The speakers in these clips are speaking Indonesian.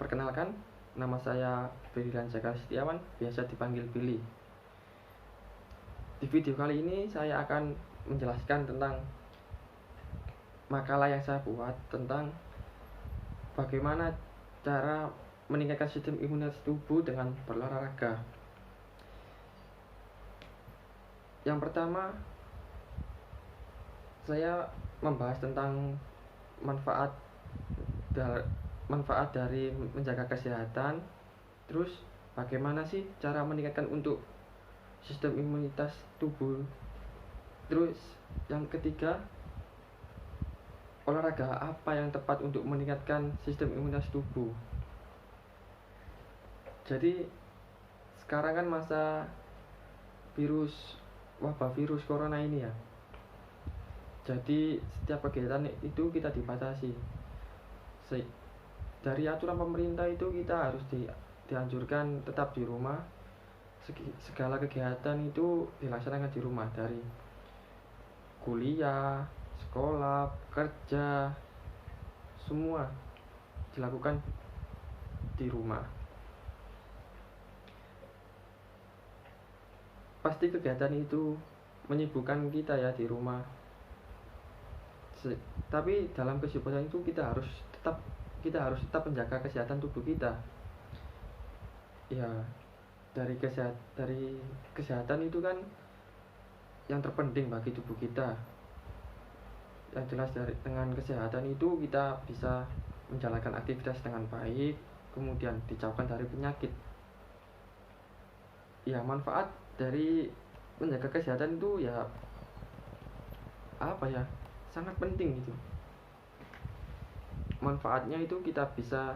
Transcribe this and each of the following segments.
Perkenalkan, nama saya Ferdinand Jaka Setiawan, biasa dipanggil Billy. Di video kali ini saya akan menjelaskan tentang makalah yang saya buat tentang bagaimana cara meningkatkan sistem imunitas tubuh dengan berolahraga. Yang pertama, saya membahas tentang manfaat dari menjaga kesehatan. Terus bagaimana sih cara meningkatkan untuk sistem imunitas tubuh. Terus yang ketiga, olahraga apa yang tepat untuk meningkatkan sistem imunitas tubuh. Jadi sekarang kan masa wabah virus corona ini ya. Jadi setiap kegiatan itu kita dibatasi. Dari aturan pemerintah itu kita harus dianjurkan tetap di rumah. Segala kegiatan itu dilaksanakan di rumah, dari kuliah, sekolah, kerja, semua dilakukan di rumah. Pasti kegiatan itu menyibukkan kita ya di rumah. Tapi dalam kesibukan itu kita harus tetap menjaga kesehatan tubuh kita. Ya, dari kesehatan itu kan yang terpenting bagi tubuh kita. Yang jelas dengan kesehatan itu kita bisa menjalankan aktivitas dengan baik, kemudian dijauhkan dari penyakit. Ya, manfaat dari menjaga kesehatan itu ya sangat penting gitu. Manfaatnya itu kita bisa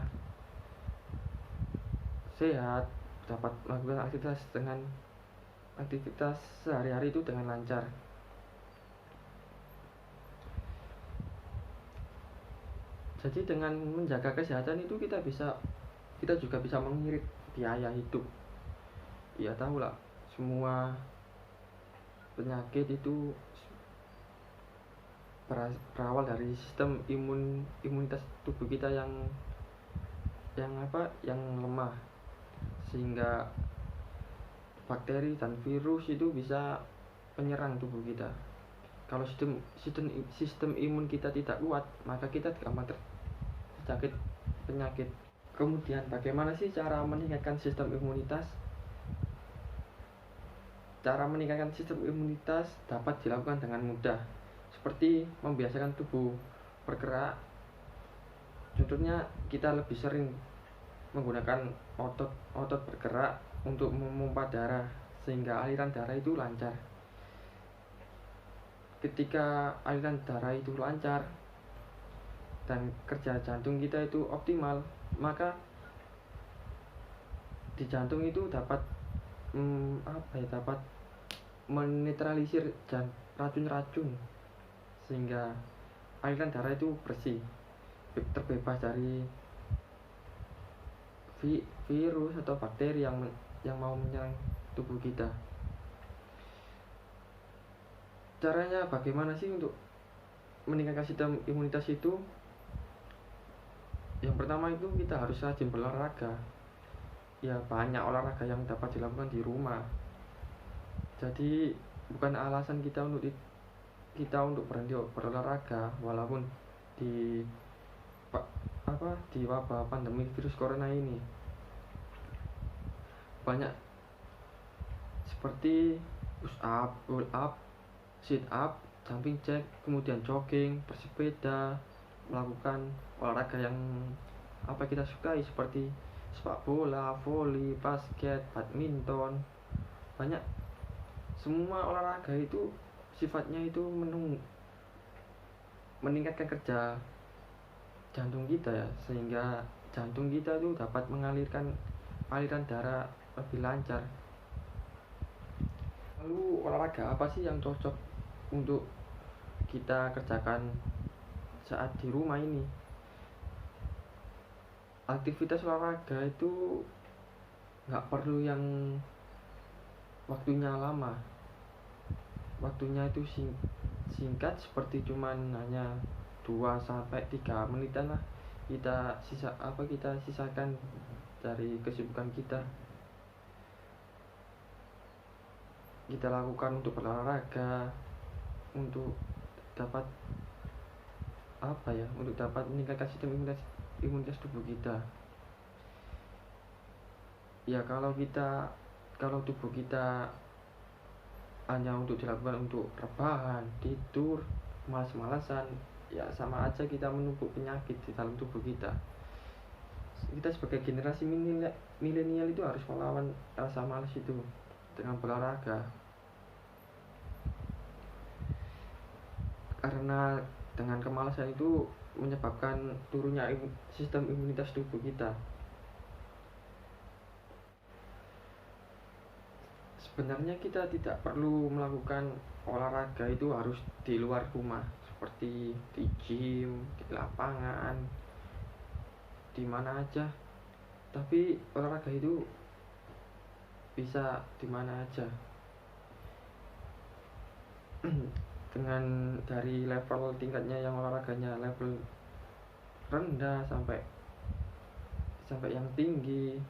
sehat, dapat melakukan aktivitas sehari-hari itu dengan lancar. Jadi dengan menjaga kesehatan itu kita juga bisa mengirit biaya hidup. Ya tahu lah, semua penyakit itu berawal dari sistem imunitas tubuh kita yang lemah, sehingga bakteri dan virus itu bisa menyerang tubuh kita. Kalau sistem imun kita tidak kuat, maka kita gampang terjangkit penyakit. Kemudian bagaimana sih cara meningkatkan sistem imunitas? Cara meningkatkan sistem imunitas dapat dilakukan dengan mudah, seperti membiasakan tubuh bergerak. Contohnya kita lebih sering menggunakan otot bergerak untuk memompa darah, sehingga aliran darah itu lancar. Ketika aliran darah itu lancar dan kerja jantung kita itu optimal, maka di jantung itu dapat menetralisir racun-racun, sehingga aliran darah itu bersih, terbebas dari virus atau bakteri yang mau menyerang tubuh kita. Caranya bagaimana sih untuk meningkatkan sistem imunitas itu? Yang pertama itu kita harus rajin berolahraga. Ya, banyak olahraga yang dapat dilakukan di rumah. Jadi bukan alasan kita untuk berhenti berolahraga walaupun di wabah pandemi virus corona ini. Banyak seperti push up, pull up, sit up, jumping jack, kemudian jogging, bersepeda, melakukan olahraga yang kita sukai seperti sepak bola, voli, basket, badminton. Banyak. Semua olahraga itu sifatnya itu meningkatkan kerja jantung kita ya, sehingga jantung kita itu dapat mengalirkan aliran darah lebih lancar. Lalu olahraga apa sih yang cocok untuk kita kerjakan saat di rumah ini? Aktivitas olahraga itu nggak perlu yang waktunya lama. Waktunya itu singkat, seperti cuman hanya 2-3 menitan lah. kita sisakan dari kesibukan kita lakukan untuk berolahraga, untuk dapat untuk dapat meningkatkan sistem imunitas tubuh kita. Ya kalau tubuh kita hanya untuk dilakukan untuk rebahan, tidur, malas-malasan, ya sama aja kita menumpuk penyakit di dalam tubuh kita. Kita sebagai generasi milenial itu harus melawan rasa malas itu dengan berolahraga. Karena dengan kemalasan itu menyebabkan turunnya sistem imunitas tubuh kita. Sebenarnya kita tidak perlu melakukan olahraga itu harus di luar rumah, seperti di gym, di lapangan, di mana aja. Tapi olahraga itu bisa di mana aja. Dengan dari level tingkatnya yang olahraganya level rendah sampai yang tinggi,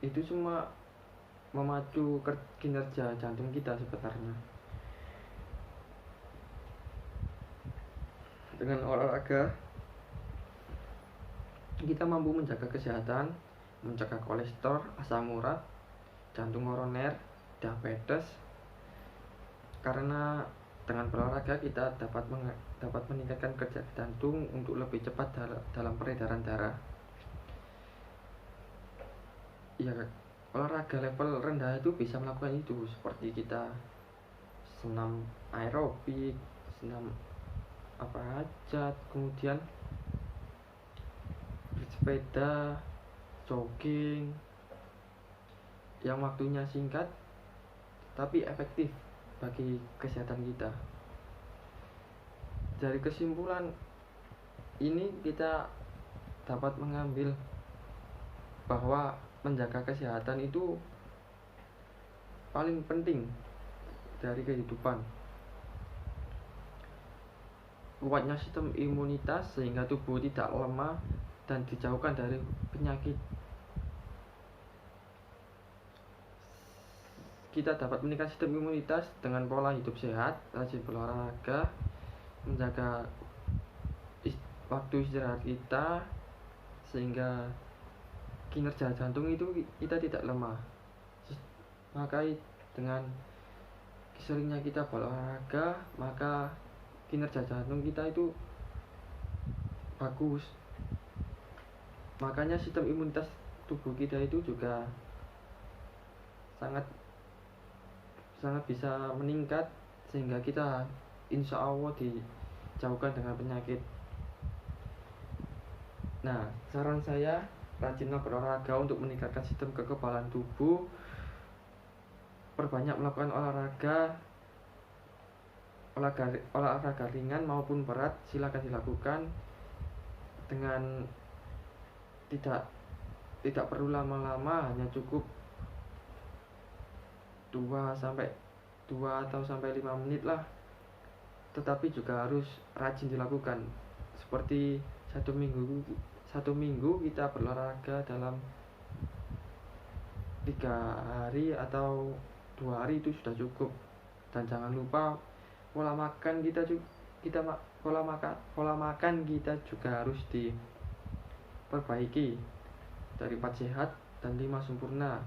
itu semua memacu kinerja jantung kita sebenarnya. Dengan olahraga kita mampu menjaga kesehatan, mencegah kolesterol, asam urat, jantung koroner, diabetes. Karena dengan berolahraga kita dapat meningkatkan kerja jantung untuk lebih cepat dalam peredaran darah. Ya, olahraga level rendah itu bisa melakukan itu, seperti kita senam aerobik, senam apa aja, kemudian bersepeda, jogging, yang waktunya singkat tapi efektif bagi kesehatan kita. Dari kesimpulan ini kita dapat mengambil bahwa menjaga kesehatan itu paling penting dari kehidupan. Kuatnya sistem imunitas sehingga tubuh tidak lemah dan dijauhkan dari penyakit. Kita dapat meningkatkan sistem imunitas dengan pola hidup sehat, rajin berolahraga, menjaga waktu istirahat kita, sehingga kinerja jantung itu kita tidak lemah. Maka dengan seringnya kita berolahraga, maka kinerja jantung kita itu bagus. Makanya sistem imunitas tubuh kita itu juga sangat bisa meningkat, sehingga kita insya Allah dijauhkan dengan penyakit. Nah, saran saya, rajinlah berolahraga untuk meningkatkan sistem kekebalan tubuh. Perbanyak melakukan olahraga ringan maupun berat, silakan dilakukan dengan tidak perlu lama-lama, hanya cukup 2 atau sampai 5 menit lah. Tetapi juga harus rajin dilakukan, seperti satu minggu kita berolahraga dalam 3 hari atau 2 hari itu sudah cukup. Dan jangan lupa pola makan kita juga harus diperbaiki dari 4 sehat dan 5 sempurna.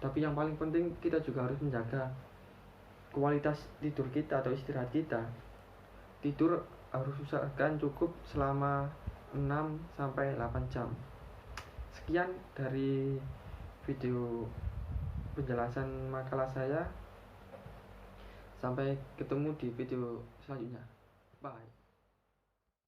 Tapi yang paling penting kita juga harus menjaga kualitas tidur kita atau istirahat kita. Tidur harus usahakan cukup selama 6-8 jam. Sekian dari video penjelasan makalah saya. Sampai ketemu di video selanjutnya. Bye.